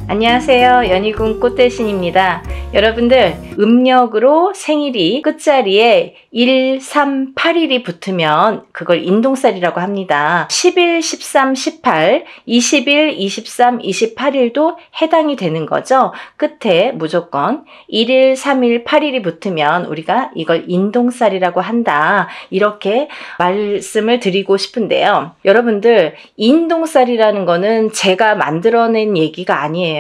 안녕하세요. 연희군 꽃대신입니다. 여러분들 음력으로 생일이 끝자리에 1, 3, 8일이 붙으면 그걸 인동살이라고 합니다. 10일, 13, 18, 20일, 23, 28일도 해당이 되는 거죠. 끝에 무조건 1일, 3일, 8일이 붙으면 우리가 이걸 인동살이라고 한다. 이렇게 말씀을 드리고 싶은데요. 여러분들 인동살이라는 거는 제가 만들어낸 얘기가 아니에요.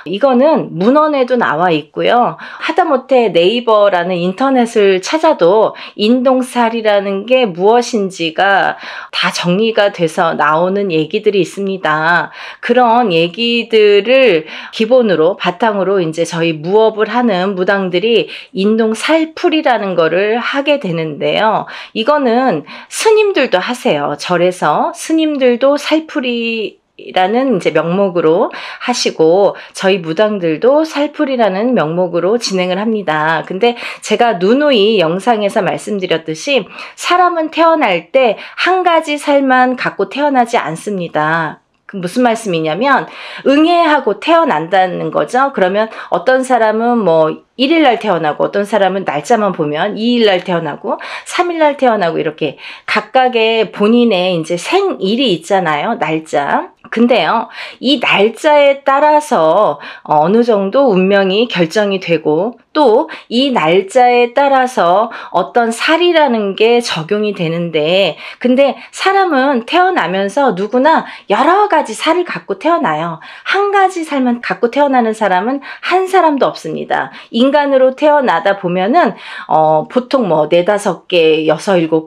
이거는 문헌에도 나와 있고요. 하다못해 네이버라는 인터넷을 찾아도 인동살이라는 게 무엇인지가 다 정리가 돼서 나오는 얘기들이 있습니다. 그런 얘기들을 기본으로 바탕으로 이제 저희 무업을 하는 무당들이 인동살풀이라는 거를 하게 되는데요. 이거는 스님들도 하세요. 절에서 스님들도 살풀이 라는 이제 명목으로 하시고 저희 무당들도 살풀이라는 명목으로 진행을 합니다. 근데 제가 누누이 영상에서 말씀드렸듯이 사람은 태어날 때 한 가지 살만 갖고 태어나지 않습니다. 그 무슨 말씀이냐면 응애하고 태어난다는 거죠. 그러면 어떤 사람은 뭐 1일날 태어나고 어떤 사람은 날짜만 보면 2일날 태어나고 3일날 태어나고 이렇게 각각의 본인의 이제 생일이 있잖아요. 날짜. 근데요, 이 날짜에 따라서 어느 정도 운명이 결정이 되고 또 이 날짜에 따라서 어떤 살이라는 게 적용이 되는데 근데 사람은 태어나면서 누구나 여러 가지 살을 갖고 태어나요. 한 가지 살만 갖고 태어나는 사람은 한 사람도 없습니다. 인간으로 태어나다 보면은 보통 뭐 4, 5개, 6,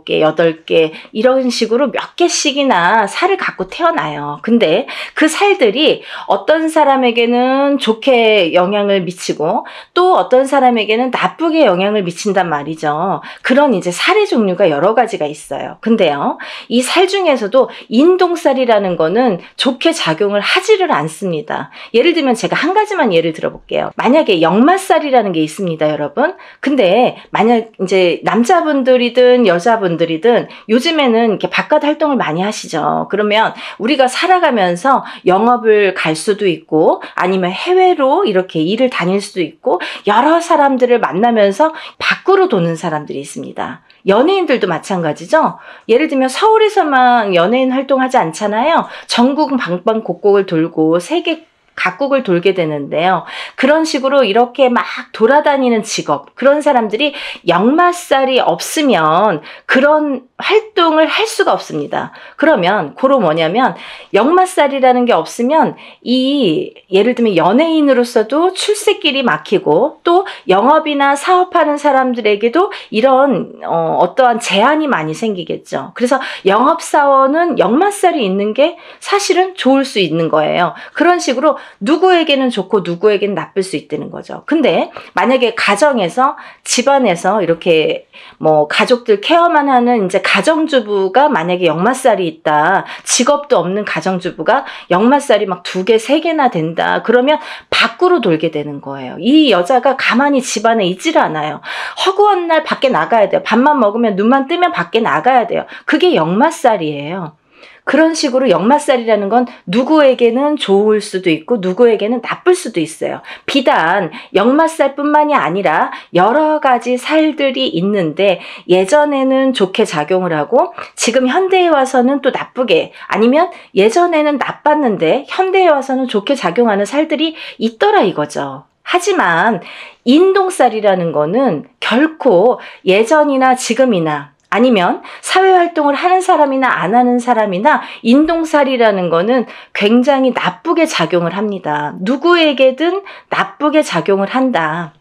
7개, 8개 이런 식으로 몇 개씩이나 살을 갖고 태어나요. 근데 그 살들이 어떤 사람에게는 좋게 영향을 미치고 또 어떤 사람에게는 나쁘게 영향을 미친단 말이죠. 그런 이제 살의 종류가 여러 가지가 있어요. 근데요, 이 살 중에서도 인동살이라는 거는 좋게 작용을 하지를 않습니다. 예를 들면 제가 한 가지만 예를 들어볼게요. 만약에 역마살이라는 게 있습니다, 여러분. 근데 만약 이제 남자분들이든 여자분들이든 요즘에는 이렇게 바깥 활동을 많이 하시죠. 그러면 우리가 살아가면서 영업을 갈 수도 있고 아니면 해외로 이렇게 일을 다닐 수도 있고 여러 사람들을 만나면서 밖으로 도는 사람들이 있습니다. 연예인들도 마찬가지죠. 예를 들면 서울에서만 연예인 활동하지 않잖아요. 전국 방방곡곡을 돌고 세계 각국을 돌게 되는데요. 그런 식으로 이렇게 막 돌아다니는 직업, 그런 사람들이 역마살이 없으면 그런 활동을 할 수가 없습니다. 그러면 그로 뭐냐면 역마살이라는 게 없으면 예를 들면 연예인으로서도 출세길이 막히고 또 영업이나 사업하는 사람들에게도 이런 어떠한 제한이 많이 생기겠죠. 그래서 영업사원은 역마살이 있는 게 사실은 좋을 수 있는 거예요. 그런 식으로 누구에게는 좋고 누구에게는 나쁠 수 있다는 거죠. 근데 만약에 가정에서 집안에서 이렇게 뭐 가족들 케어만 하는 이제 가정주부가 만약에 역마살이 있다. 직업도 없는 가정주부가 역마살이 막 2개, 3개나 된다. 그러면 밖으로 돌게 되는 거예요. 이 여자가 가만히 집안에 있지를 않아요. 허구한 날 밖에 나가야 돼요. 밥만 먹으면 눈만 뜨면 밖에 나가야 돼요. 그게 역마살이에요. 그런 식으로 역마살이라는 건 누구에게는 좋을 수도 있고 누구에게는 나쁠 수도 있어요. 비단 역마살뿐만이 아니라 여러 가지 살들이 있는데 예전에는 좋게 작용을 하고 지금 현대에 와서는 또 나쁘게 아니면 예전에는 나빴는데 현대에 와서는 좋게 작용하는 살들이 있더라 이거죠. 하지만 인동살이라는 거는 결코 예전이나 지금이나 아니면 사회활동을 하는 사람이나 안 하는 사람이나 인동살이라는 거는 굉장히 나쁘게 작용을 합니다. 누구에게든 나쁘게 작용을 한다.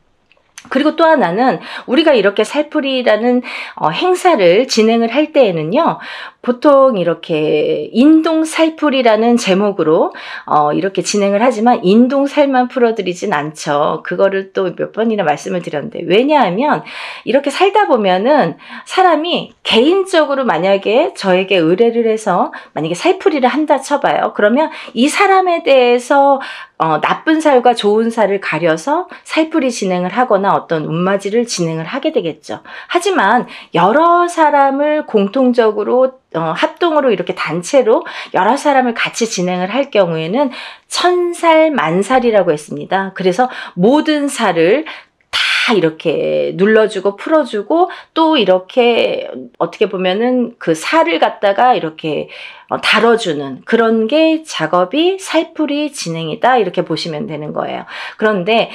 그리고 또 하나는 우리가 이렇게 살풀이라는 행사를 진행을 할 때에는요. 보통 이렇게 인동살풀이라는 제목으로 이렇게 진행을 하지만 인동살만 풀어드리진 않죠. 그거를 또 몇 번이나 말씀을 드렸는데 왜냐하면 이렇게 살다 보면은 사람이 개인적으로 만약에 저에게 의뢰를 해서 만약에 살풀이를 한다 쳐봐요. 그러면 이 사람에 대해서 나쁜 살과 좋은 살을 가려서 살풀이 진행을 하거나 어떤 운맞이를 진행을 하게 되겠죠. 하지만 여러 사람을 공통적으로 합동으로 이렇게 단체로 여러 사람을 같이 진행을 할 경우에는 1000살 만살이라고 했습니다. 그래서 모든 살을 다 이렇게 눌러주고 풀어주고 또 이렇게 어떻게 보면은 그 살을 갖다가 이렇게 다뤄주는 그런 게 작업이 살풀이 진행이다 이렇게 보시면 되는 거예요. 그런데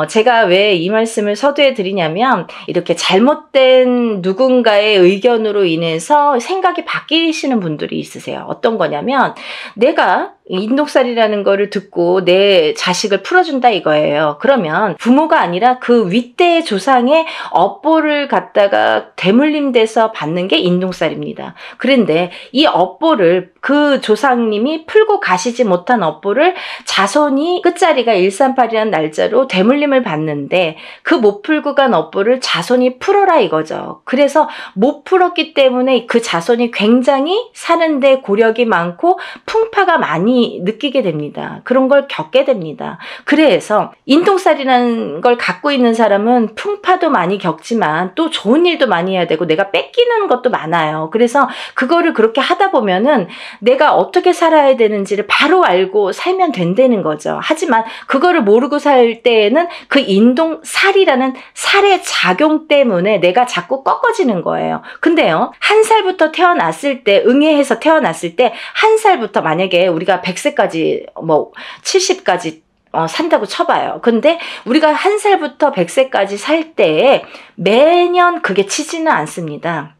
제가 왜 이 말씀을 서두에 드리냐면 이렇게 잘못된 누군가의 의견으로 인해서 생각이 바뀌시는 분들이 있으세요. 어떤 거냐면 내가 인동살이라는 거를 듣고 내 자식을 풀어준다 이거예요. 그러면 부모가 아니라 그 윗대의 조상의 업보를 갖다가 대물림돼서 받는 게 인동살입니다. 그런데 이 업보를 그 조상님이 풀고 가시지 못한 업보를 자손이 끝자리가 138이라는 날짜로 대물림을 받는데 그 못 풀고 간 업보를 자손이 풀어라 이거죠. 그래서 못 풀었기 때문에 그 자손이 굉장히 사는데 고력이 많고 풍파가 많이 느끼게 됩니다. 그런 걸 겪게 됩니다. 그래서 인동살이라는 걸 갖고 있는 사람은 풍파도 많이 겪지만 또 좋은 일도 많이 해야 되고 내가 뺏기는 것도 많아요. 그래서 그거를 그렇게 하다 보면은 내가 어떻게 살아야 되는지를 바로 알고 살면 된다는 거죠. 하지만 그거를 모르고 살 때에는 그 인동살이라는 살의 작용 때문에 내가 자꾸 꺾어지는 거예요. 근데요, 1살부터 태어났을 때, 응애해서 태어났을 때 1살부터 만약에 우리가 100세까지 뭐 70까지 산다고 쳐봐요. 근데 우리가 1살부터 100세까지 살 때에 매년 그게 치지는 않습니다.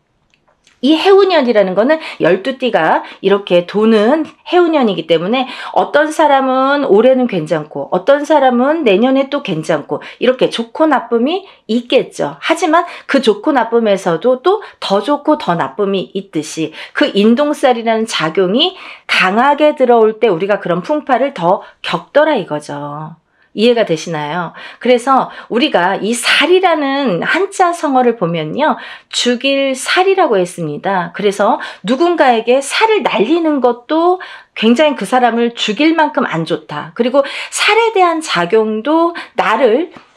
이 해운년이라는 거는 12띠가 이렇게 도는 해운년이기 때문에 어떤 사람은 올해는 괜찮고 어떤 사람은 내년에 또 괜찮고 이렇게 좋고 나쁨이 있겠죠. 하지만 그 좋고 나쁨에서도 또 더 좋고 더 나쁨이 있듯이 그 인동살이라는 작용이 강하게 들어올 때 우리가 그런 풍파를 더 겪더라 이거죠. 이해가 되시나요? 그래서 우리가 이 살이라는 한자 성어를 보면요. 죽일 살이라고 했습니다. 그래서 누군가에게 살을 날리는 것도 굉장히 그 사람을 죽일 만큼 안 좋다. 그리고 살에 대한 작용도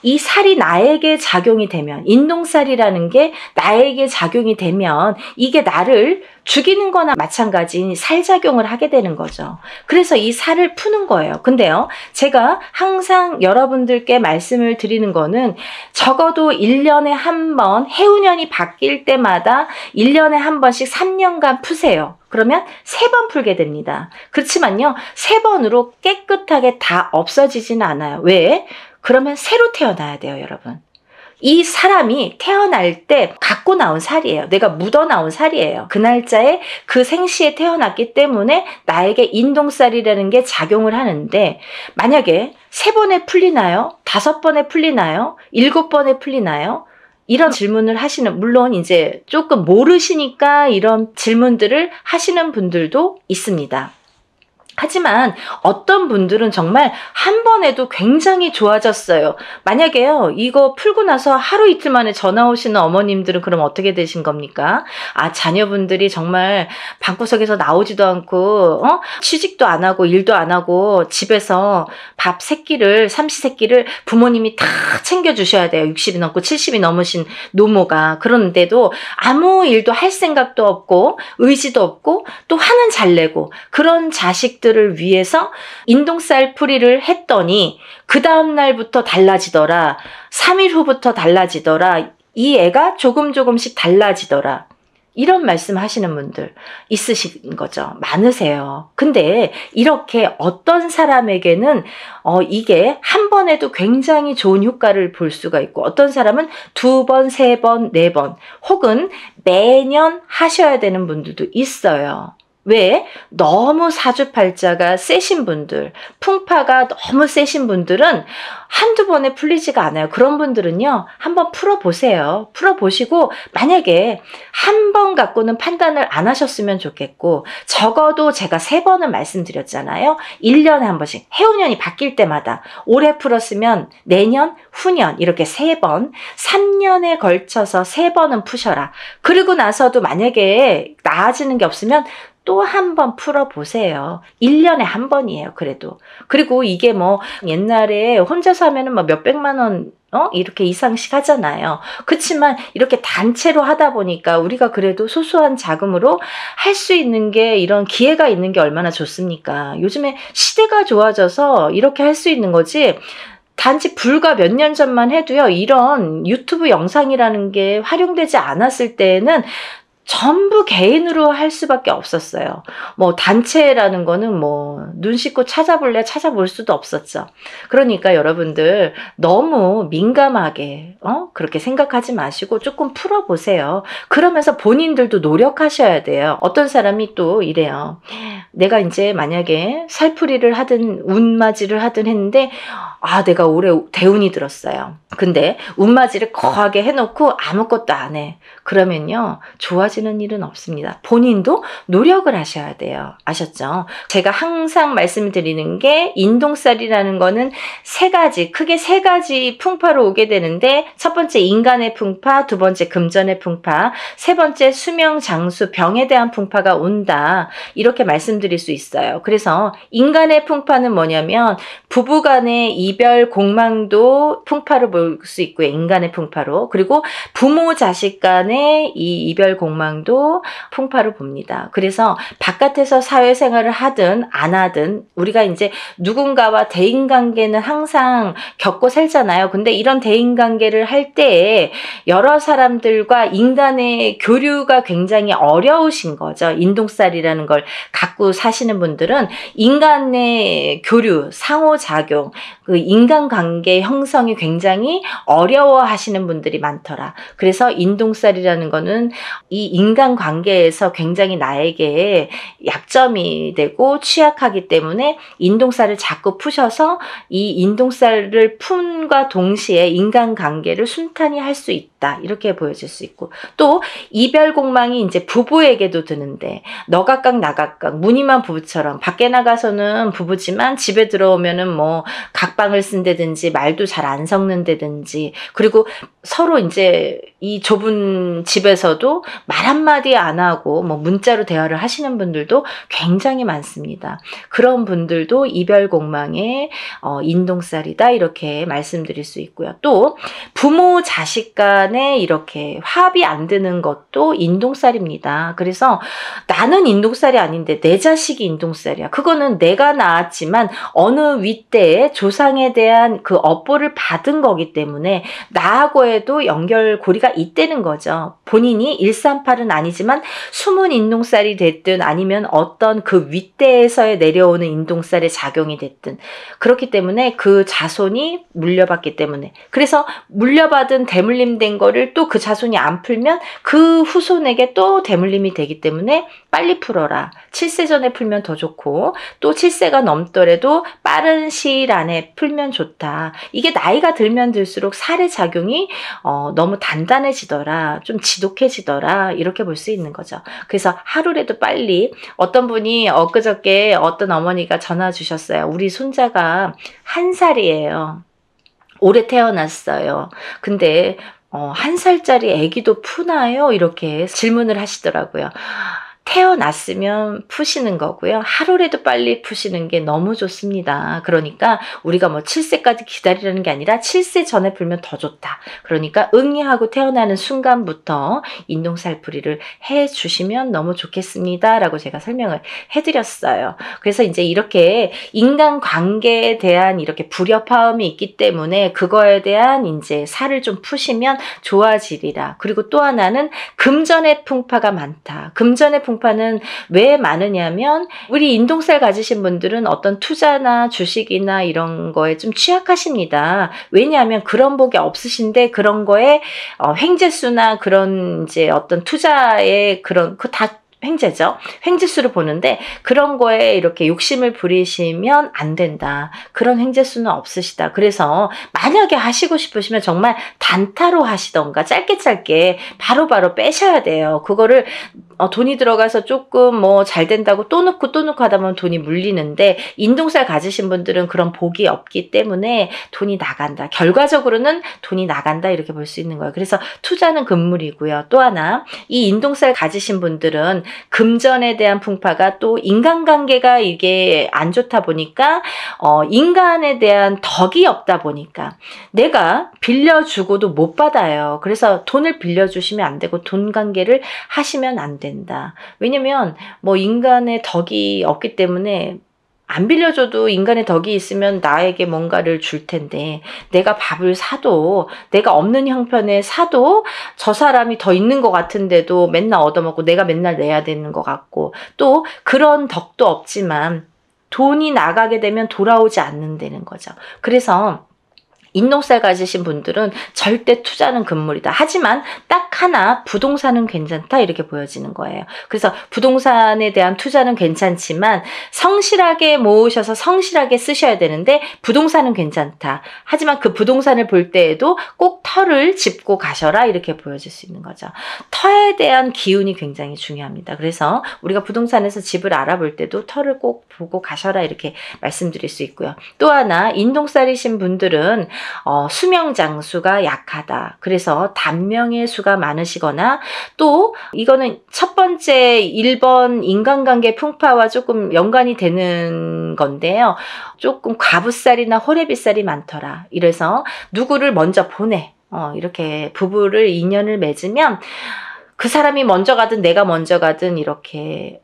이 살이 나에게 작용이 되면, 인동살이라는 게 나에게 작용이 되면 이게 나를 죽이는 거나 마찬가지인 살작용을 하게 되는 거죠. 그래서 이 살을 푸는 거예요. 근데요, 제가 항상 여러분들께 말씀을 드리는 거는 적어도 1년에 한 번, 해운년이 바뀔 때마다 1년에 한 번씩 3년간 푸세요. 그러면 3번 풀게 됩니다. 그렇지만요, 3번으로 깨끗하게 다 없어지지는 않아요. 왜? 그러면 새로 태어나야 돼요, 여러분. 이 사람이 태어날 때 갖고 나온 살이에요. 내가 묻어 나온 살이에요. 그 날짜에 그 생시에 태어났기 때문에 나에게 인동살이라는 게 작용을 하는데, 만약에 3번에 풀리나요? 5번에 풀리나요? 7번에 풀리나요? 이런 질문을 하시는, 물론 이제 조금 모르시니까 이런 질문들을 하시는 분들도 있습니다. 하지만 어떤 분들은 정말 한 번에도 굉장히 좋아졌어요. 만약에요, 이거 풀고 나서 하루 이틀 만에 전화 오시는 어머님들은 그럼 어떻게 되신 겁니까? 자녀분들이 정말 방구석에서 나오지도 않고 취직도 안 하고 일도 안 하고 집에서 밥 세끼를, 삼시세끼를 부모님이 다 챙겨주셔야 돼요. 60이 넘고 70이 넘으신 노모가. 그런데도 아무 일도 할 생각도 없고 의지도 없고 또 화는 잘 내고, 그런 자식들을 위해서 인동살 풀이를 했더니 그 다음 날부터 달라지더라. 3일 후부터 달라지더라. 이 애가 조금씩 달라지더라. 이런 말씀 하시는 분들 있으신 거죠. 많으세요. 근데 이렇게 어떤 사람에게는 이게 한 번에도 굉장히 좋은 효과를 볼 수가 있고, 어떤 사람은 2번, 3번, 4번 혹은 매년 하셔야 되는 분들도 있어요. 왜? 너무 사주팔자가 세신 분들, 풍파가 너무 세신 분들은 한두 번에 풀리지가 않아요. 그런 분들은요, 한번 풀어보세요. 풀어보시고 만약에 한 번 갖고는 판단을 안 하셨으면 좋겠고, 적어도 제가 3번을 말씀드렸잖아요. 1년에 한 번씩, 해운년이 바뀔 때마다 올해 풀었으면 내년, 후년 이렇게 3번, 3년에 걸쳐서 3번은 푸셔라. 그리고 나서도 만약에 나아지는 게 없으면 또 한 번 풀어보세요. 1년에 한 번이에요, 그래도. 그리고 이게 뭐 옛날에 혼자서 하면은 뭐 몇백만 원 이렇게 이상씩 하잖아요. 그렇지만 이렇게 단체로 하다 보니까 우리가 그래도 소소한 자금으로 할 수 있는 게, 이런 기회가 있는 게 얼마나 좋습니까? 요즘에 시대가 좋아져서 이렇게 할 수 있는 거지, 단지 불과 몇 년 전만 해도요, 이런 유튜브 영상이라는 게 활용되지 않았을 때에는 전부 개인으로 할 수밖에 없었어요. 뭐 단체라는 거는 뭐 눈 씻고 찾아볼래 찾아볼 수도 없었죠. 그러니까 여러분들 너무 민감하게 그렇게 생각하지 마시고 조금 풀어보세요. 그러면서 본인들도 노력하셔야 돼요. 어떤 사람이 또 이래요. 내가 이제 만약에 살풀이를 하든 운맞이를 하든 했는데 내가 올해 대운이 들었어요. 근데 운맞이를 거하게 해놓고 아무것도 안 해. 그러면요, 좋아지는 일은 없습니다. 본인도 노력을 하셔야 돼요. 아셨죠? 제가 항상 말씀드리는 게, 인동살이라는 거는 크게 세 가지 풍파로 오게 되는데, 첫 번째 인간의 풍파, 두 번째 금전의 풍파, 세 번째 수명, 장수, 병에 대한 풍파가 온다. 이렇게 말씀드릴 수 있어요. 그래서 인간의 풍파는 뭐냐면, 부부간의 이별 공망도 풍파로 볼 수 있고요. 인간의 풍파로. 그리고 부모 자식 간의 이 이별 공망도 풍파로 봅니다. 그래서 바깥에서 사회생활을 하든 안 하든 우리가 이제 누군가와 대인관계는 항상 겪고 살잖아요. 근데 이런 대인관계를 할 때에 여러 사람들과 인간의 교류가 굉장히 어려우신 거죠. 인동살이라는 걸 갖고 사시는 분들은 인간의 교류, 상호작용, 그 인간관계 형성이 굉장히 어려워하시는 분들이 많더라. 그래서 인동살이라는 거는 이 인간관계에서 굉장히 나에게 약점이 되고 취약하기 때문에 인동살을 자꾸 푸셔서 이 인동살을 푼과 동시에 인간관계를 순탄히 할 수 있다. 이렇게 보여질 수 있고, 또 이별공망이 이제 부부에게도 드는데, 너각각 나각각, 무늬만 부부처럼 밖에 나가서는 부부지만 집에 들어오면은 뭐 각방을 쓴다든지 말도 잘 안 섞는다든지, 그리고 서로 이제 이 좁은 집에서도 말 한마디 안 하고 뭐 문자로 대화를 하시는 분들도 굉장히 많습니다. 그런 분들도 이별공망의 인동살이다, 이렇게 말씀드릴 수 있고요. 또 부모 자식 간에 이렇게 합이 안 드는 것도 인동살입니다. 그래서 나는 인동살이 아닌데 내 자식이 인동살이야. 그거는 내가 낳았지만 어느 윗대에 조상에 대한 그 업보를 받은 거기 때문에 나하고에도 연결고리가 있다는 거죠. 본인이 138은 아니지만 숨은 인동살이 됐든 아니면 어떤 그 윗대에서 내려오는 인동살의 작용이 됐든, 그렇기 때문에 그 자손이 물려받기 때문에, 그래서 물려받은 대물림된 거를 또 그 자손이 안 풀면 그 후손에게 또 대물림이 되기 때문에 빨리 풀어라. 7세 전에 풀면 더 좋고, 또 7세가 넘더라도 빠른 시일 안에 풀면 좋다. 이게 나이가 들면 들수록 살의 작용이 너무 단단해지더라, 좀 지독해지더라, 이렇게 볼 수 있는 거죠. 그래서 하루라도 빨리, 어떤 분이 엊그저께 어떤 어머니가 전화 주셨어요. 우리 손자가 1살이에요. 올해 태어났어요. 근데 1살짜리 아기도 푸나요? 이렇게 질문을 하시더라고요. 태어났으면 푸시는 거고요. 하루라도 빨리 푸시는 게 너무 좋습니다. 그러니까 우리가 뭐 7세까지 기다리라는 게 아니라 7세 전에 풀면 더 좋다. 그러니까 응이하고 태어나는 순간부터 인동살풀이를 해주시면 너무 좋겠습니다, 라고 제가 설명을 해드렸어요. 그래서 이제 이렇게 인간관계에 대한 이렇게 불협화음이 있기 때문에 그거에 대한 이제 살을 좀 푸시면 좋아지리라. 그리고 또 하나는 금전의 풍파가 많다. 금전의 풍파는 왜 많으냐면, 우리 인동살 가지신 분들은 어떤 투자나 주식이나 이런 거에 좀 취약하십니다. 왜냐하면 그런 복이 없으신데 그런 거에 횡재수나 그런 이제 어떤 투자의 그런 다 횡재죠. 횡재수를 보는데 그런 거에 이렇게 욕심을 부리시면 안 된다. 그런 횡재수는 없으시다. 그래서 만약에 하시고 싶으시면 정말 단타로 하시던가 짧게 바로바로 빼셔야 돼요. 그거를 돈이 들어가서 조금 뭐 잘 된다고 또 넣고 하다 보면 돈이 물리는데, 인동살 가지신 분들은 그런 복이 없기 때문에 돈이 나간다. 결과적으로는 돈이 나간다, 이렇게 볼 수 있는 거예요. 그래서 투자는 금물이고요. 또 하나, 이 인동살 가지신 분들은 금전에 대한 풍파가 또 인간관계가 이게 안 좋다 보니까 인간에 대한 덕이 없다 보니까 내가 빌려주고도 못 받아요. 그래서 돈을 빌려주시면 안 되고 돈 관계를 하시면 안 된다. 왜냐면 뭐 인간의 덕이 없기 때문에 안 빌려줘도 인간의 덕이 있으면 나에게 뭔가를 줄 텐데 내가 밥을 사도 내가 없는 형편에 사도 저 사람이 더 있는 것 같은데도 맨날 얻어먹고 내가 맨날 내야 되는 것 같고 또 그런 덕도 없지만 돈이 나가게 되면 돌아오지 않는다는 거죠. 그래서 인동살 가지신 분들은 절대 투자는 금물이다. 하지만 딱 하나 부동산은 괜찮다 이렇게 보여지는 거예요. 그래서 부동산에 대한 투자는 괜찮지만 성실하게 모으셔서 성실하게 쓰셔야 되는데 부동산은 괜찮다. 하지만 그 부동산을 볼 때에도 꼭 터를 짚고 가셔라 이렇게 보여질 수 있는 거죠. 터에 대한 기운이 굉장히 중요합니다. 그래서 우리가 부동산에서 집을 알아볼 때도 터를 꼭 보고 가셔라 이렇게 말씀드릴 수 있고요. 또 하나 인동살이신 분들은 수명 장수가 약하다. 그래서 단명의 수가 많으시거나 또 이거는 첫 번째 1번 인간관계 풍파와 조금 연관이 되는 건데요. 조금 과부살이나 호래비살이 많더라. 이래서 누구를 먼저 보내. 이렇게 부부를 인연을 맺으면 그 사람이 먼저 가든 내가 먼저 가든 이렇게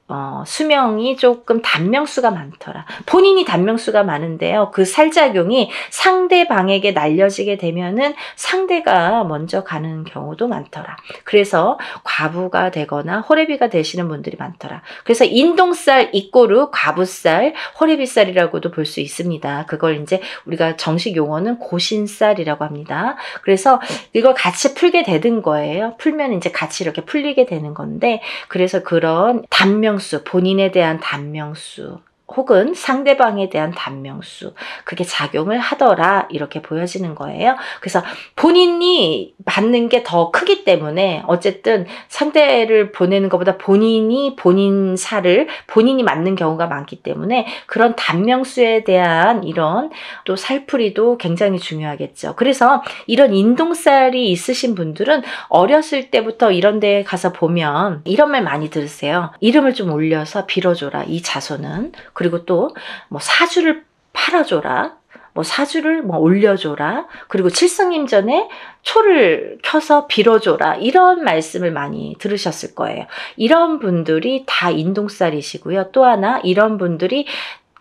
수명이 조금 단명수가 많더라. 본인이 단명수가 많은데요. 그 살작용이 상대방에게 날려지게 되면은 상대가 먼저 가는 경우도 많더라. 그래서 과부가 되거나 호래비가 되시는 분들이 많더라. 그래서 인동살 이꼬르 과부살, 호래비살이라고도 볼 수 있습니다. 그걸 이제 우리가 정식 용어는 고신살이라고 합니다. 그래서 이걸 같이 풀게 되는 거예요. 풀면 이제 같이 이렇게 풀리게 되는 건데 그래서 그런 단명수, 본인에 대한 단명수 혹은 상대방에 대한 단명수 그게 작용을 하더라 이렇게 보여지는 거예요. 그래서 본인이 받는 게 더 크기 때문에 어쨌든 상대를 보내는 것보다 본인이 본인 살을 본인이 맞는 경우가 많기 때문에 그런 단명수에 대한 이런 또 살풀이도 굉장히 중요하겠죠. 그래서 이런 인동살이 있으신 분들은 어렸을 때부터 이런 데 가서 보면 이런 말 많이 들으세요. 이름을 좀 올려서 빌어줘라 이 자손은. 그리고 또 뭐 사주를 팔아줘라. 뭐 사주를 뭐 올려줘라. 그리고 칠성님 전에 초를 켜서 빌어줘라. 이런 말씀을 많이 들으셨을 거예요. 이런 분들이 다 인동살이시고요. 또 하나 이런 분들이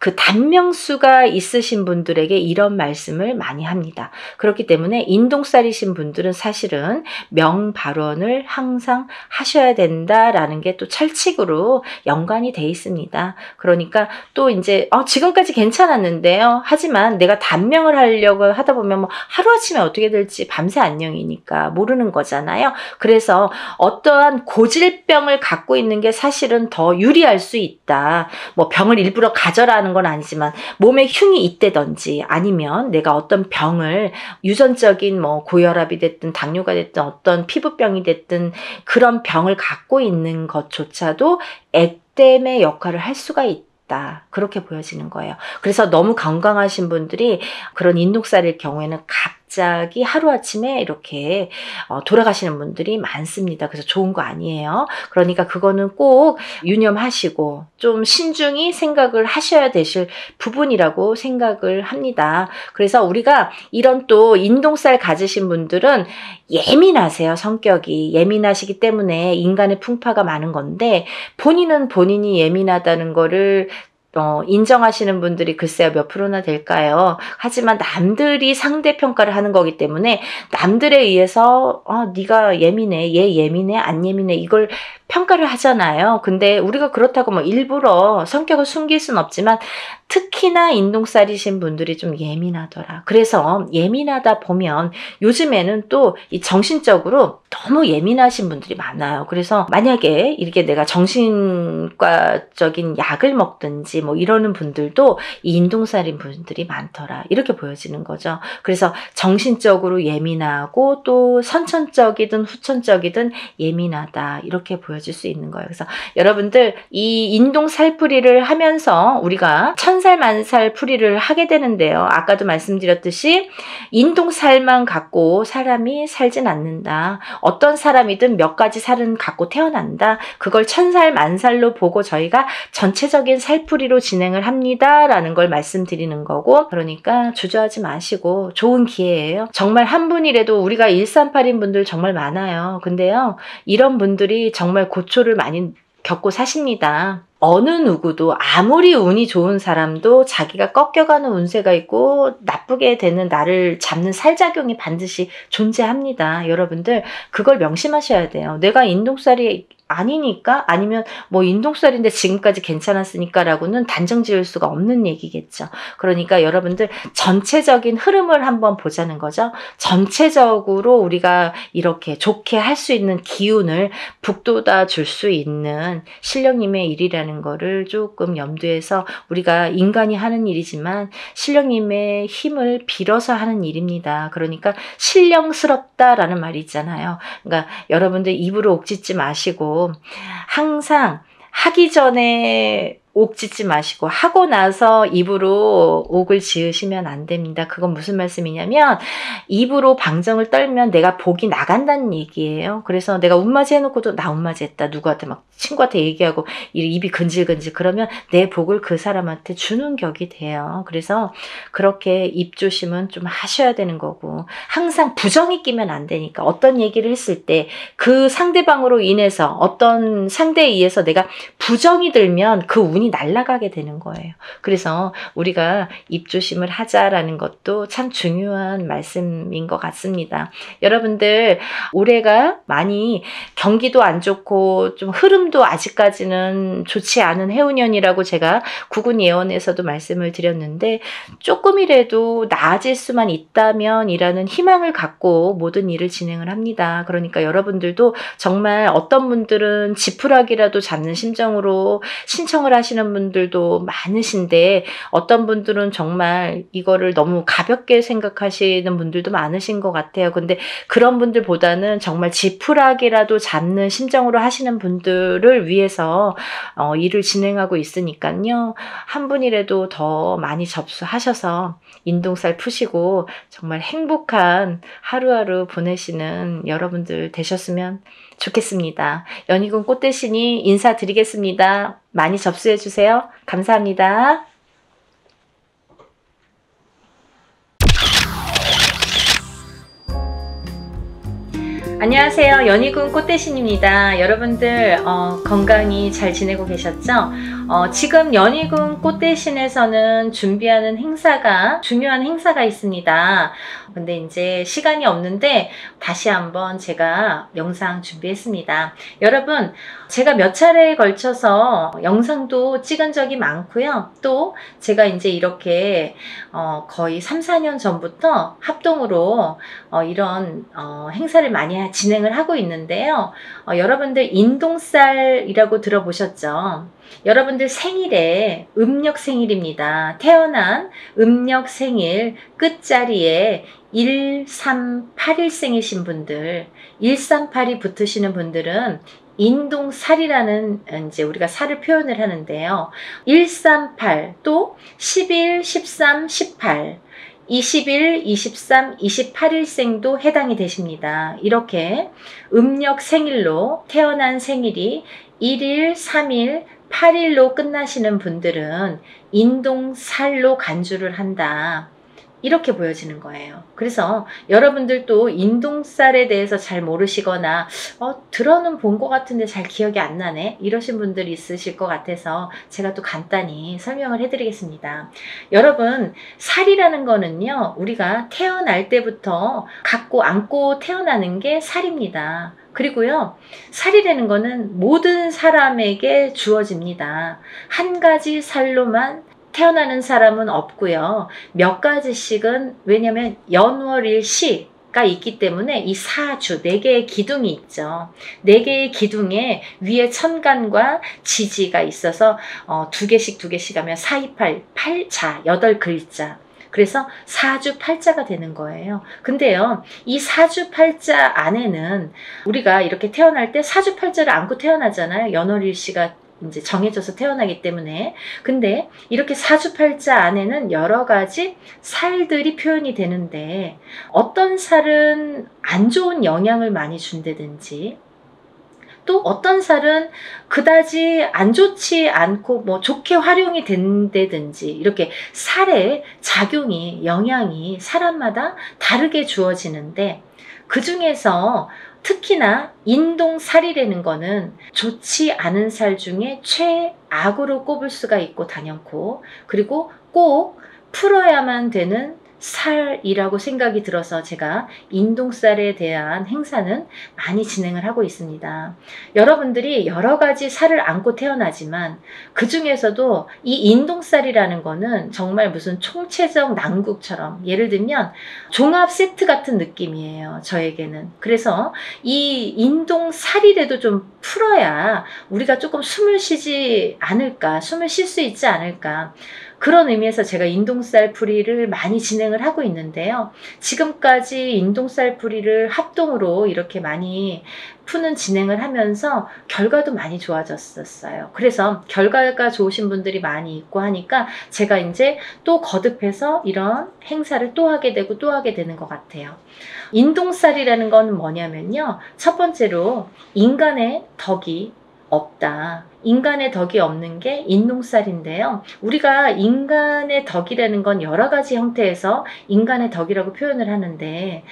그 단명수가 있으신 분들에게 이런 말씀을 많이 합니다. 그렇기 때문에 인동살이신 분들은 사실은 명발언을 항상 하셔야 된다라는 게 또 철칙으로 연관이 돼 있습니다. 그러니까 또 이제 지금까지 괜찮았는데요. 하지만 내가 단명을 하려고 하다 보면 뭐 하루아침에 어떻게 될지 밤새 안녕이니까 모르는 거잖아요. 그래서 어떠한 고질병을 갖고 있는 게 사실은 더 유리할 수 있다. 뭐 병을 일부러 가져라는 건 아니지만 몸에 흉이 있다든지 아니면 내가 어떤 병을 유전적인 뭐 고혈압이 됐든 당뇨가 됐든 어떤 피부병이 됐든 그런 병을 갖고 있는 것조차도 액땜의 역할을 할 수가 있다. 그렇게 보여지는 거예요. 그래서 너무 건강하신 분들이 그런 인동살일 경우에는 갑자기 하루아침에 이렇게 돌아가시는 분들이 많습니다. 그래서 좋은 거 아니에요. 그러니까 그거는 꼭 유념하시고 좀 신중히 생각을 하셔야 되실 부분이라고 생각을 합니다. 그래서 우리가 이런 또 인동살 가지신 분들은 예민하세요. 성격이 예민하시기 때문에 인간의 풍파가 많은 건데 본인은 본인이 예민하다는 거를 인정하시는 분들이 글쎄요 몇 프로나 될까요? 하지만 남들이 상대평가를 하는 거기 때문에 남들에 의해서 네가 예민해, 얘 예민해, 안 예민해 이걸 평가를 하잖아요. 근데 우리가 그렇다고 뭐 일부러 성격을 숨길 순 없지만 특히나 인동살이신 분들이 좀 예민하더라. 그래서 예민하다 보면 요즘에는 또 이 정신적으로 너무 예민하신 분들이 많아요. 그래서 만약에 이렇게 내가 정신과적인 약을 먹든지 뭐 이러는 분들도 이 인동살인 분들이 많더라. 이렇게 보여지는 거죠. 그래서 정신적으로 예민하고 또 선천적이든 후천적이든 예민하다. 이렇게 보여질 수 있는 거예요. 그래서 여러분들 이 인동살풀이를 하면서 우리가 천살만살 풀이를 하게 되는데요. 아까도 말씀드렸듯이 인동살만 갖고 사람이 살진 않는다. 어떤 사람이든 몇 가지 살은 갖고 태어난다. 그걸 천살만살로 보고 저희가 전체적인 살풀이로 진행을 합니다. 라는 걸 말씀드리는 거고, 그러니까 주저하지 마시고 좋은 기회예요. 정말 한 분이라도, 우리가 1382인 분들 정말 많아요. 근데요, 이런 분들이 정말 고초를 많이 겪고 사십니다. 어느 누구도 아무리 운이 좋은 사람도 자기가 꺾여가는 운세가 있고 나쁘게 되는 나를 잡는 살작용이 반드시 존재합니다. 여러분들 그걸 명심하셔야 돼요. 내가 인동살이 아니니까, 아니면 뭐 인동살인데 지금까지 괜찮았으니까 라고는 단정 지을 수가 없는 얘기겠죠. 그러니까 여러분들 전체적인 흐름을 한번 보자는 거죠. 전체적으로 우리가 이렇게 좋게 할 수 있는 기운을 북돋아 줄 수 있는 신령님의 일이라는 거를 조금 염두에서, 우리가 인간이 하는 일이지만 신령님의 힘을 빌어서 하는 일입니다. 그러니까 신령스럽다라는 말이 있잖아요. 그러니까 여러분들 입으로 옥짓지 마시고 항상 하기 전에 옥 짓지 마시고 하고 나서 입으로 옥을 지으시면 안 됩니다. 그건 무슨 말씀이냐면, 입으로 방정을 떨면 내가 복이 나간다는 얘기예요. 그래서 내가 운맞이 해놓고도 나 운맞이 했다, 누구한테 막 친구한테 얘기하고 입이 근질근질, 그러면 내 복을 그 사람한테 주는 격이 돼요. 그래서 그렇게 입 조심은 좀 하셔야 되는 거고, 항상 부정이 끼면 안 되니까, 어떤 얘기를 했을 때 그 상대방으로 인해서, 어떤 상대에 의해서 내가 부정이 들면 그 운이 날아가게 되는 거예요. 그래서 우리가 입조심을 하자라는 것도 참 중요한 말씀인 것 같습니다. 여러분들 올해가 많이 경기도 안 좋고 좀 흐름도 아직까지는 좋지 않은 해운년이라고 제가 구군 예언에서도 말씀을 드렸는데, 조금이라도 나아질 수만 있다면 이라는 희망을 갖고 모든 일을 진행을 합니다. 그러니까 여러분들도 정말 어떤 분들은 지푸라기라도 잡는 심정으로 신청을 하시는 분들도 많으신데, 어떤 분들은 정말 이거를 너무 가볍게 생각하시는 분들도 많으신 것 같아요. 근데 그런 분들보다는 정말 지푸라기라도 잡는 심정으로 하시는 분들을 위해서 일을 진행하고 있으니까요. 한 분이라도 더 많이 접수하셔서 인동살 푸시고 정말 행복한 하루하루 보내시는 여러분들 되셨으면 좋겠습니다. 연희군 꽃대신이 인사드리겠습니다. 많이 접수해 주세요. 감사합니다. 안녕하세요. 연희군 꽃대신입니다. 여러분들 건강히 잘 지내고 계셨죠? 지금 연희군 꽃대신에서는 준비하는 행사가, 중요한 행사가 있습니다. 근데 이제 시간이 없는데 다시 한번 제가 영상 준비했습니다. 여러분, 제가 몇 차례에 걸쳐서 영상도 찍은 적이 많고요. 또 제가 이제 이렇게 거의 3, 4년 전부터 합동으로 이런 행사를 많이 진행을 하고 있는데요. 여러분들 인동살이라고 들어보셨죠? 여러분들 생일에 음력 생일입니다. 태어난 음력 생일 끝자리에 1381생이신 분들, 1382 붙으시는 분들은 인동살이라는, 이제 우리가 살을 표현을 하는데요. 138, 또 11, 13, 18, 21, 23, 28일생도 해당이 되십니다. 이렇게 음력 생일로 태어난 생일이 1일, 3일, 8일로 끝나시는 분들은 인동살로 간주를 한다. 이렇게 보여지는 거예요. 그래서 여러분들도 인동살에 대해서 잘 모르시거나 들어는 본 것 같은데 잘 기억이 안 나네, 이러신 분들이 있으실 것 같아서 제가 또 간단히 설명을 해드리겠습니다. 여러분, 살이라는 거는요, 우리가 태어날 때부터 갖고 안고 태어나는 게 살입니다. 그리고요, 살이라는 거는 모든 사람에게 주어집니다. 한 가지 살로만 태어나는 사람은 없고요. 몇 가지씩은, 왜냐면 연월일시가 있기 때문에 이 사주, 4개의 기둥이 있죠. 4개의 기둥에 위에 천간과 지지가 있어서 2개씩 하면 4, 2, 8, 8자, 8글자. 그래서 사주 팔자가 되는 거예요. 근데요, 이 사주 팔자 안에는 우리가 이렇게 태어날 때 사주 팔자를 안고 태어나잖아요. 연월일시가 이제 정해져서 태어나기 때문에. 근데 이렇게 사주팔자 안에는 여러 가지 살들이 표현이 되는데, 어떤 살은 안 좋은 영향을 많이 준다든지, 또 어떤 살은 그다지 안 좋지 않고 뭐 좋게 활용이 된다든지, 이렇게 살의 작용이, 영향이 사람마다 다르게 주어지는데, 그 중에서 특히나 인동살이라는 거는 좋지 않은 살 중에 최악으로 꼽을 수가 있고 단연코, 그리고 꼭 풀어야만 되는 살이라고 생각이 들어서 제가 인동살에 대한 행사는 많이 진행을 하고 있습니다. 여러분들이 여러 가지 살을 안고 태어나지만 그 중에서도 이 인동살이라는 거는 정말 무슨 총체적 난국처럼, 예를 들면 종합 세트 같은 느낌이에요, 저에게는. 그래서 이 인동살이라도 좀 풀어야 우리가 조금 숨을 쉬지 않을까, 숨을 쉴 수 있지 않을까, 그런 의미에서 제가 인동살 풀이를 많이 진행을 하고 있는데요. 지금까지 인동살 풀이를 합동으로 이렇게 많이 푸는 진행을 하면서 결과도 많이 좋아졌었어요. 그래서 결과가 좋으신 분들이 많이 있고 하니까 제가 이제 또 거듭해서 이런 행사를 또 하게 되고 또 하게 되는 것 같아요. 인동살이라는 건 뭐냐면요, 첫 번째로 인간의 덕이 없다. 인간의 덕이 없는 게 인동살인데요. 우리가 인간의 덕이라는 건 여러 가지 형태에서 인간의 덕이라고 표현을 하는데,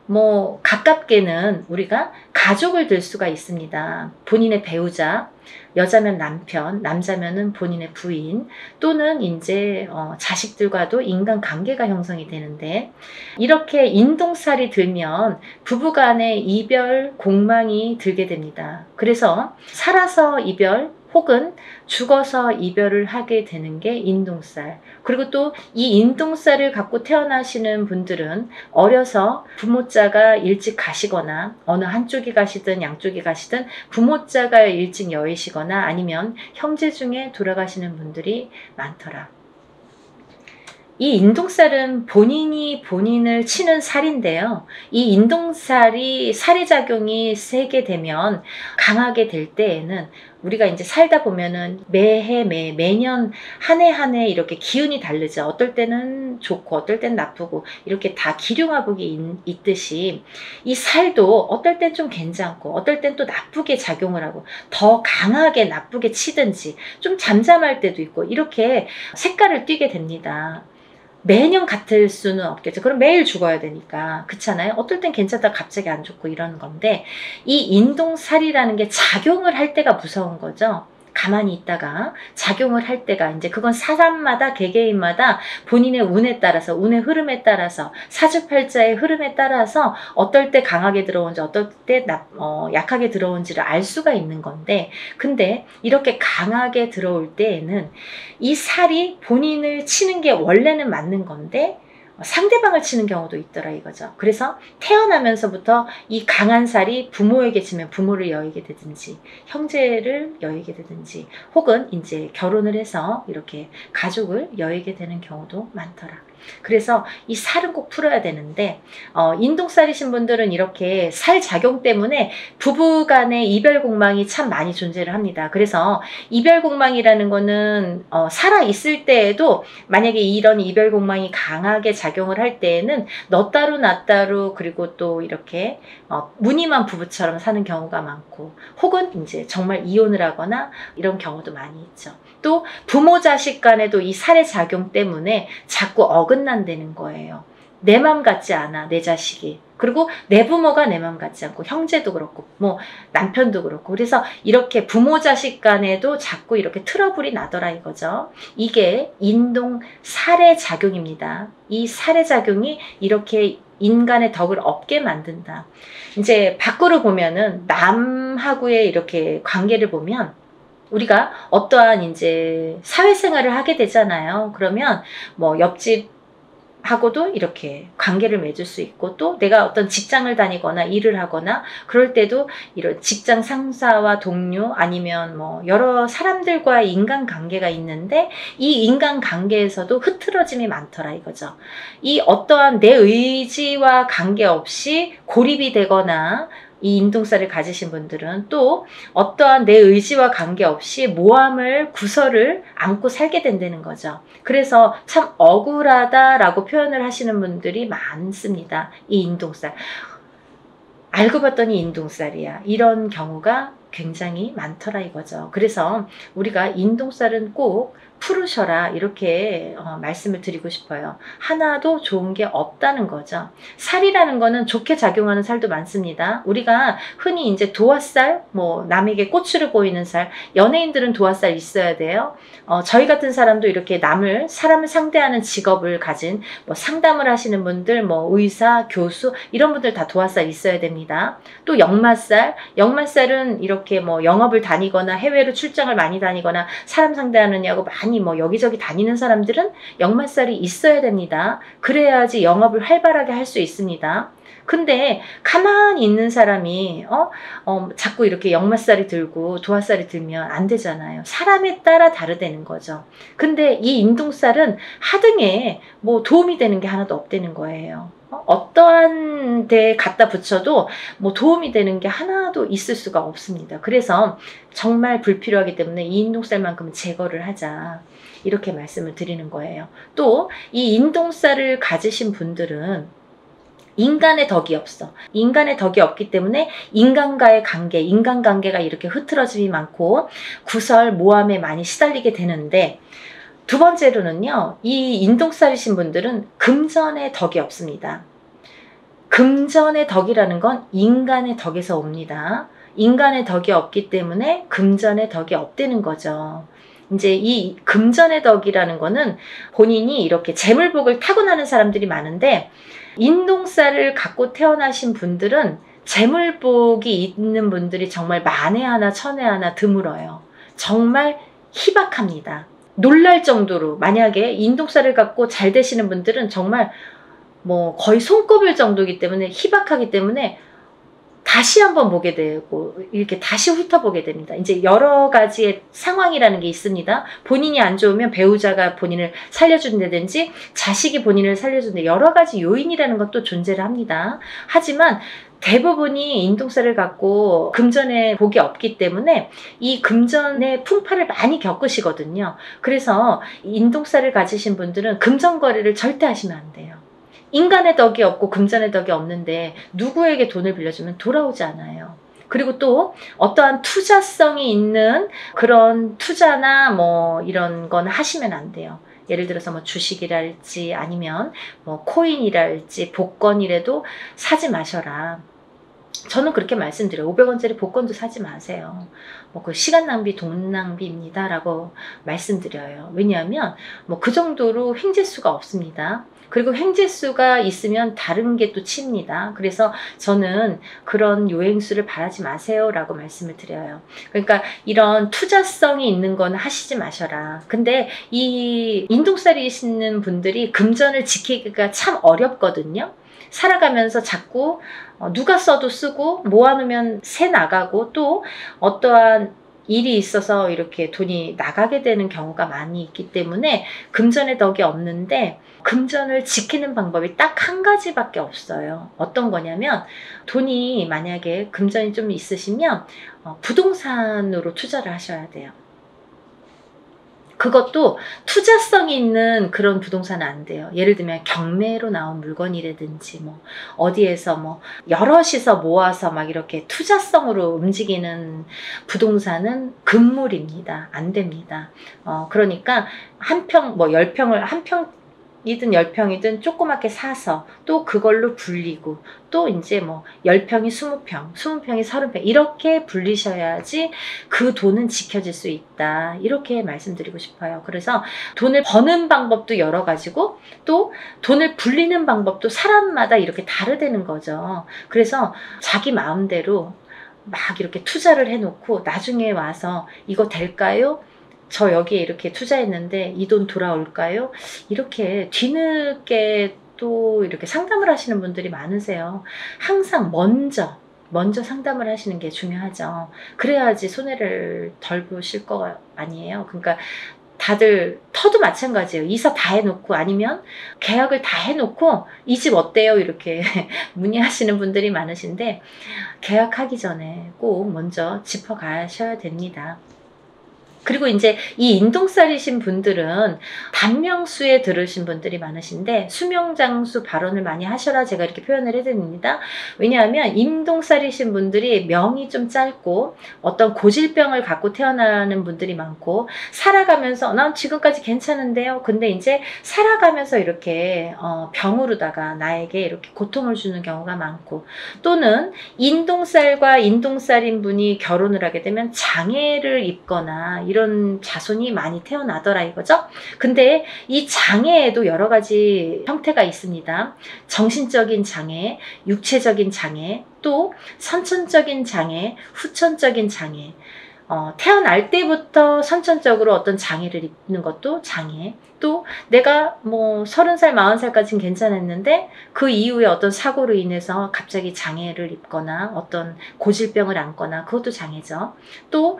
뭐 가깝게는 우리가 가족을 들 수가 있습니다. 본인의 배우자, 여자면 남편, 남자면은 본인의 부인, 또는 이제 자식들과도 인간관계가 형성이 되는데, 이렇게 인동살이 들면 부부간의 이별 공망이 들게 됩니다. 그래서 살아서 이별 혹은 죽어서 이별을 하게 되는 게 인동살. 그리고 또 이 인동살을 갖고 태어나시는 분들은 어려서 부모자가 일찍 가시거나, 어느 한쪽이 가시든 양쪽이 가시든 부모자가 일찍 여의시거나 아니면 형제 중에 돌아가시는 분들이 많더라. 이 인동살은 본인이 본인을 치는 살인데요. 이 인동살이 살의 작용이 세게 되면, 강하게 될 때에는 우리가 이제 살다 보면은 매해 매년 한 해 한 해 이렇게 기운이 다르죠. 어떨 때는 좋고 어떨 때는 나쁘고, 이렇게 다 기륭화복이 있듯이 이 살도 어떨 땐 좀 괜찮고 어떨 땐 또 나쁘게 작용을 하고, 더 강하게 나쁘게 치든지 좀 잠잠할 때도 있고, 이렇게 색깔을 띠게 됩니다. 매년 같을 수는 없겠죠. 그럼 매일 죽어야 되니까. 그렇잖아요. 어떨 땐 괜찮다가 갑자기 안 좋고 이러는 건데, 이 인동살이라는 게 작용을 할 때가 무서운 거죠. 가만히 있다가 작용을 할 때가, 이제 그건 사람마다 개개인마다 본인의 운에 따라서, 운의 흐름에 따라서, 사주팔자의 흐름에 따라서 어떨 때 강하게 들어온지 어떨 때 약하게 들어온지를 알 수가 있는 건데, 근데 이렇게 강하게 들어올 때에는 이 살이 본인을 치는 게 원래는 맞는 건데 상대방을 치는 경우도 있더라 이거죠. 그래서 태어나면서부터 이 강한 살이 부모에게 치면 부모를 여의게 되든지, 형제를 여의게 되든지, 혹은 이제 결혼을 해서 이렇게 가족을 여의게 되는 경우도 많더라. 그래서 이 살은 꼭 풀어야 되는데, 인동살이신 분들은 이렇게 살 작용 때문에 부부 간의 이별 공망이 참 많이 존재를 합니다. 그래서 이별 공망이라는 거는 살아 있을 때에도 만약에 이런 이별 공망이 강하게 작용을 할 때에는 너 따로 나 따로, 그리고 또 이렇게 무늬만 부부처럼 사는 경우가 많고, 혹은 이제 정말 이혼을 하거나 이런 경우도 많이 있죠. 또 부모 자식 간에도 이 살의 작용 때문에 자꾸 어긋난다는 거예요. 내 맘 같지 않아, 내 자식이. 그리고 내 부모가 내 맘 같지 않고, 형제도 그렇고 뭐 남편도 그렇고. 그래서 이렇게 부모 자식 간에도 자꾸 이렇게 트러블이 나더라 이거죠. 이게 인동살의 작용입니다. 이 살의 작용이 이렇게 인간의 덕을 없게 만든다. 이제 밖으로 보면은 남하고의 이렇게 관계를 보면, 우리가 어떠한 이제 사회생활을 하게 되잖아요. 그러면 뭐 옆집하고도 이렇게 관계를 맺을 수 있고, 또 내가 어떤 직장을 다니거나 일을 하거나 그럴 때도 이런 직장 상사와 동료, 아니면 뭐 여러 사람들과의 인간관계가 있는데, 이 인간관계에서도 흐트러짐이 많더라 이거죠. 이 어떠한 내 의지와 관계없이 고립이 되거나 이 인동살을 가지신 분들은 또 어떠한 내 의지와 관계없이 모함을 구설을 안고 살게 된다는 거죠. 그래서 참 억울하다라고 표현을 하시는 분들이 많습니다. 이 인동살. 알고 봤더니 인동살이야. 이런 경우가 굉장히 많더라 이거죠. 그래서 우리가 인동살은 꼭 풀으셔라 이렇게 말씀을 드리고 싶어요. 하나도 좋은 게 없다는 거죠. 살이라는 거는 좋게 작용하는 살도 많습니다. 우리가 흔히 이제 도화살, 뭐 남에게 꼬추를 보이는 살, 연예인들은 도화살 있어야 돼요. 저희 같은 사람도 이렇게 사람을 상대하는 직업을 가진 뭐 상담을 하시는 분들, 뭐 의사, 교수 이런 분들 다 도화살 있어야 됩니다. 또 역마살은 이렇게 뭐 영업을 다니거나 해외로 출장을 많이 다니거나 사람 상대하느냐고 많이 뭐 여기저기 다니는 사람들은 역마살이 있어야 됩니다. 그래야지 영업을 활발하게 할 수 있습니다. 근데 가만히 있는 사람이 자꾸 이렇게 역마살이 들고 도화살이 들면 안 되잖아요. 사람에 따라 다르다는 거죠. 근데 이 인동살은 하등에 뭐 도움이 되는 게 하나도 없다는 거예요. 어떠한 데 갖다 붙여도 뭐 도움이 되는 게 하나도 있을 수가 없습니다. 그래서 정말 불필요하기 때문에 이 인동살만큼은 제거를 하자 이렇게 말씀을 드리는 거예요. 또 이 인동살을 가지신 분들은 인간의 덕이 없어. 인간의 덕이 없기 때문에 인간과의 관계, 인간관계가 이렇게 흐트러짐이 많고 구설, 모함에 많이 시달리게 되는데 두 번째로는요. 이 인동살이신 분들은 금전의 덕이 없습니다. 금전의 덕이라는 건 인간의 덕에서 옵니다. 인간의 덕이 없기 때문에 금전의 덕이 없다는 거죠. 이제 이 금전의 덕이라는 거는 본인이 이렇게 재물복을 타고나는 사람들이 많은데 인동살을 갖고 태어나신 분들은 재물복이 있는 분들이 정말 만에 하나 천에 하나 드물어요. 정말 희박합니다. 놀랄 정도로 만약에 인동살을 갖고 잘 되시는 분들은 정말 뭐 거의 손꼽을 정도이기 때문에 희박하기 때문에 다시 한번 보게 되고 이렇게 다시 훑어보게 됩니다. 이제 여러 가지의 상황이라는 게 있습니다. 본인이 안 좋으면 배우자가 본인을 살려준다든지 자식이 본인을 살려준다 여러 가지 요인이라는 것도 존재를 합니다. 하지만 대부분이 인동살을 갖고 금전의 복이 없기 때문에 이 금전의 풍파를 많이 겪으시거든요. 그래서 인동살을 가지신 분들은 금전 거래를 절대 하시면 안 돼요. 인간의 덕이 없고 금전의 덕이 없는데 누구에게 돈을 빌려주면 돌아오지 않아요. 그리고 또 어떠한 투자성이 있는 그런 투자나 뭐 이런 건 하시면 안 돼요. 예를 들어서 뭐 주식이랄지 아니면 뭐 코인이랄지 복권이라도 사지 마셔라. 저는 그렇게 말씀드려요. 500원짜리 복권도 사지 마세요. 뭐 그 시간 낭비, 돈 낭비입니다. 라고 말씀드려요. 왜냐하면 뭐 그 정도로 횡재수가 없습니다. 그리고 횡재수가 있으면 다른 게 또 칩니다. 그래서 저는 그런 요행수를 바라지 마세요. 라고 말씀을 드려요. 그러니까 이런 투자성이 있는 건 하시지 마셔라. 근데 이 인동살이시는 분들이 금전을 지키기가 참 어렵거든요. 살아가면서 자꾸 누가 써도 쓰고 모아놓으면 새 나가고 또 어떠한 일이 있어서 이렇게 돈이 나가게 되는 경우가 많이 있기 때문에 금전의 덕이 없는데 금전을 지키는 방법이 딱 한 가지밖에 없어요. 어떤 거냐면 돈이 만약에 금전이 좀 있으시면 부동산으로 투자를 하셔야 돼요. 그것도 투자성이 있는 그런 부동산은 안 돼요. 예를 들면 경매로 나온 물건이라든지 뭐 어디에서 뭐 여럿이서 모아서 막 이렇게 투자성으로 움직이는 부동산은 금물입니다. 안 됩니다. 그러니까 한 평, 뭐 10평을 한 평이든 10평이든 조그맣게 사서 또 그걸로 불리고 또 이제 뭐 10평이 20평, 20평이 30평 이렇게 불리셔야지 그 돈은 지켜질 수 있다. 이렇게 말씀드리고 싶어요. 그래서 돈을 버는 방법도 여러 가지고 또 돈을 불리는 방법도 사람마다 이렇게 다르다는 거죠. 그래서 자기 마음대로 막 이렇게 투자를 해놓고 나중에 와서 이거 될까요? 저 여기에 이렇게 투자했는데 이 돈 돌아올까요? 이렇게 뒤늦게 또 이렇게 상담을 하시는 분들이 많으세요. 항상 먼저 상담을 하시는 게 중요하죠. 그래야지 손해를 덜 보실 거 아니에요. 그러니까 다들 터도 마찬가지예요. 이사 다 해놓고 아니면 계약을 다 해놓고 이 집 어때요? 이렇게 문의하시는 분들이 많으신데 계약하기 전에 꼭 먼저 짚어가셔야 됩니다. 그리고 이제 이 인동살이신 분들은 단명수에 들으신 분들이 많으신데 수명장수 발언을 많이 하셔라 제가 이렇게 표현을 해드립니다. 왜냐하면 인동살이신 분들이 명이 좀 짧고 어떤 고질병을 갖고 태어나는 분들이 많고 살아가면서 난 지금까지 괜찮은데요. 근데 이제 살아가면서 이렇게 병으로다가 나에게 이렇게 고통을 주는 경우가 많고 또는 인동살과 인동살인 분이 결혼을 하게 되면 장애를 입거나 이런 자손이 많이 태어나더라 이거죠. 근데 이 장애에도 여러 가지 형태가 있습니다. 정신적인 장애, 육체적인 장애, 또 선천적인 장애, 후천적인 장애. 태어날 때부터 선천적으로 어떤 장애를 입는 것도 장애. 또 내가 뭐 30살, 40살까지는 괜찮았는데 그 이후에 어떤 사고로 인해서 갑자기 장애를 입거나 어떤 고질병을 안거나 그것도 장애죠. 또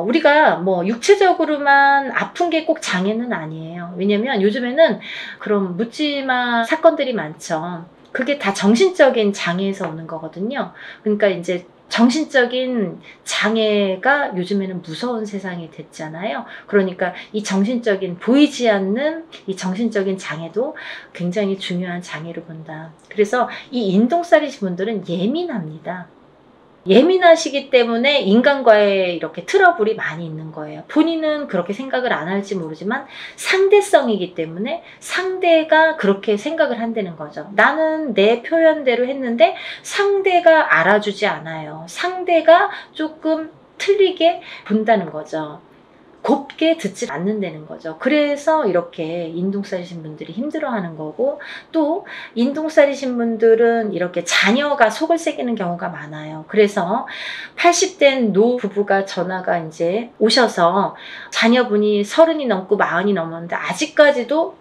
우리가 뭐 육체적으로만 아픈 게 꼭 장애는 아니에요. 왜냐면 요즘에는 그런 묻지마 사건들이 많죠. 그게 다 정신적인 장애에서 오는 거거든요. 그러니까 이제 정신적인 장애가 요즘에는 무서운 세상이 됐잖아요. 그러니까 이 정신적인 보이지 않는 이 정신적인 장애도 굉장히 중요한 장애로 본다. 그래서 이 인동살이신 분들은 예민합니다. 예민하시기 때문에 인간과의 이렇게 트러블이 많이 있는 거예요. 본인은 그렇게 생각을 안 할지 모르지만 상대성이기 때문에 상대가 그렇게 생각을 한다는 거죠. 나는 내 표현대로 했는데 상대가 알아주지 않아요. 상대가 조금 틀리게 본다는 거죠. 곱게 듣지 않는다는 거죠. 그래서 이렇게 인동살이신 분들이 힘들어하는 거고 또 인동살이신 분들은 이렇게 자녀가 속을 새기는 경우가 많아요. 그래서 80된 노부부가 전화가 이제 오셔서 자녀분이 30이 넘고 40이 넘었는데 아직까지도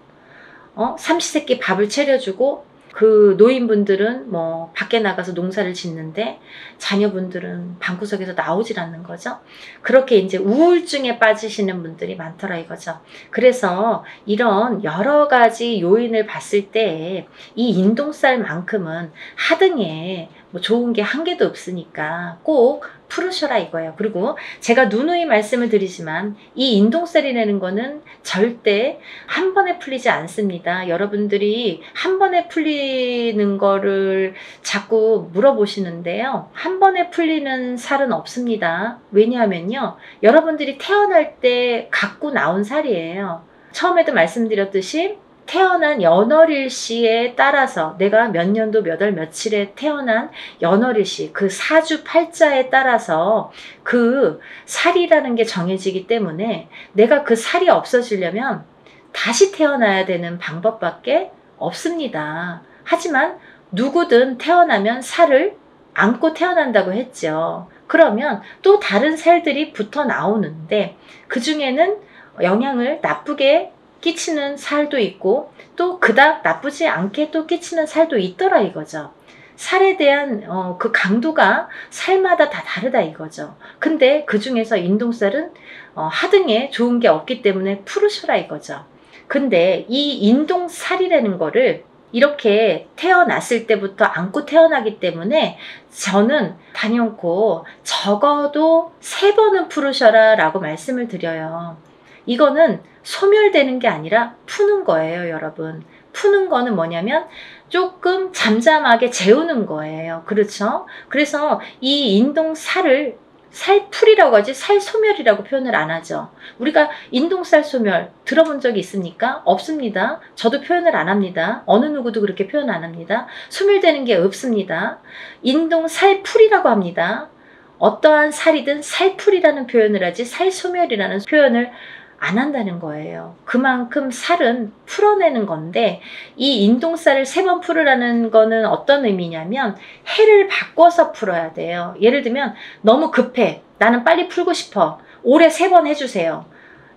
삼시세끼 밥을 차려주고 그 노인분들은 뭐 밖에 나가서 농사를 짓는데 자녀분들은 방구석에서 나오질 않는 거죠. 그렇게 이제 우울증에 빠지시는 분들이 많더라 이거죠. 그래서 이런 여러 가지 요인을 봤을 때 이 인동살만큼은 하등에 뭐 좋은 게 한 개도 없으니까 꼭 풀으셔라 이거예요. 그리고 제가 누누이 말씀을 드리지만 이 인동살이라는 거는 절대 한 번에 풀리지 않습니다. 여러분들이 한 번에 풀리는 거를 자꾸 물어보시는데요. 한 번에 풀리는 살은 없습니다. 왜냐하면요. 여러분들이 태어날 때 갖고 나온 살이에요. 처음에도 말씀드렸듯이 태어난 연월일시에 따라서 내가 몇 년도 몇 월 며칠에 태어난 연월일시 그 사주 팔자에 따라서 그 살이라는 게 정해지기 때문에 내가 그 살이 없어지려면 다시 태어나야 되는 방법밖에 없습니다. 하지만 누구든 태어나면 살을 안고 태어난다고 했죠. 그러면 또 다른 살들이 붙어 나오는데 그 중에는 영향을 나쁘게 끼치는 살도 있고 또 그닥 나쁘지 않게 또 끼치는 살도 있더라 이거죠. 살에 대한 그 강도가 살마다 다 다르다 이거죠. 근데 그 중에서 인동살은 하등에 좋은 게 없기 때문에 풀으셔라 이거죠. 근데 이 인동살이라는 거를 이렇게 태어났을 때부터 안고 태어나기 때문에 저는 단연코 적어도 3번은 풀으셔라 라고 말씀을 드려요. 이거는 소멸되는 게 아니라 푸는 거예요, 여러분. 푸는 거는 뭐냐면 조금 잠잠하게 재우는 거예요. 그렇죠? 그래서 이 인동살을 살풀이라고 하지 살소멸이라고 표현을 안 하죠. 우리가 인동살 소멸 들어본 적이 있습니까? 없습니다. 저도 표현을 안 합니다. 어느 누구도 그렇게 표현 안 합니다. 소멸되는 게 없습니다. 인동살풀이라고 합니다. 어떠한 살이든 살풀이라는 표현을 하지 살소멸이라는 표현을 안 한다는 거예요. 그만큼 살은 풀어내는 건데 이 인동살을 3번 풀으라는 거는 어떤 의미냐면 해를 바꿔서 풀어야 돼요. 예를 들면 너무 급해. 나는 빨리 풀고 싶어. 올해 3번 해주세요.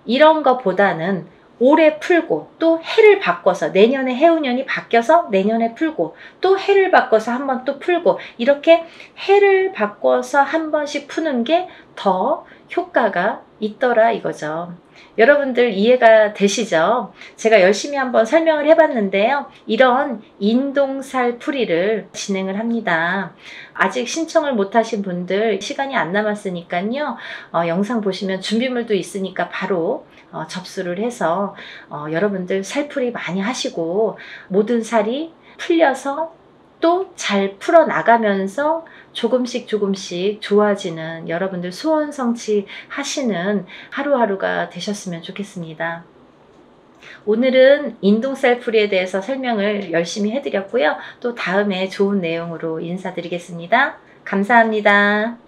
이런 것보다는 올해 풀고 또 해를 바꿔서 내년에 해운년이 바뀌어서 내년에 풀고 또 해를 바꿔서 한 번 또 풀고 이렇게 해를 바꿔서 한 번씩 푸는 게 더 효과가 있더라 이거죠. 여러분들 이해가 되시죠? 제가 열심히 한번 설명을 해봤는데요. 이런 인동살 풀이를 진행을 합니다. 아직 신청을 못하신 분들 시간이 안 남았으니까요. 영상 보시면 준비물도 있으니까 바로 접수를 해서 여러분들 살풀이 많이 하시고 모든 살이 풀려서 또 잘 풀어나가면서 조금씩 좋아지는 여러분들 소원 성취하시는 하루하루가 되셨으면 좋겠습니다. 오늘은 인동살 풀이에 대해서 설명을 열심히 해드렸고요. 또 다음에 좋은 내용으로 인사드리겠습니다. 감사합니다.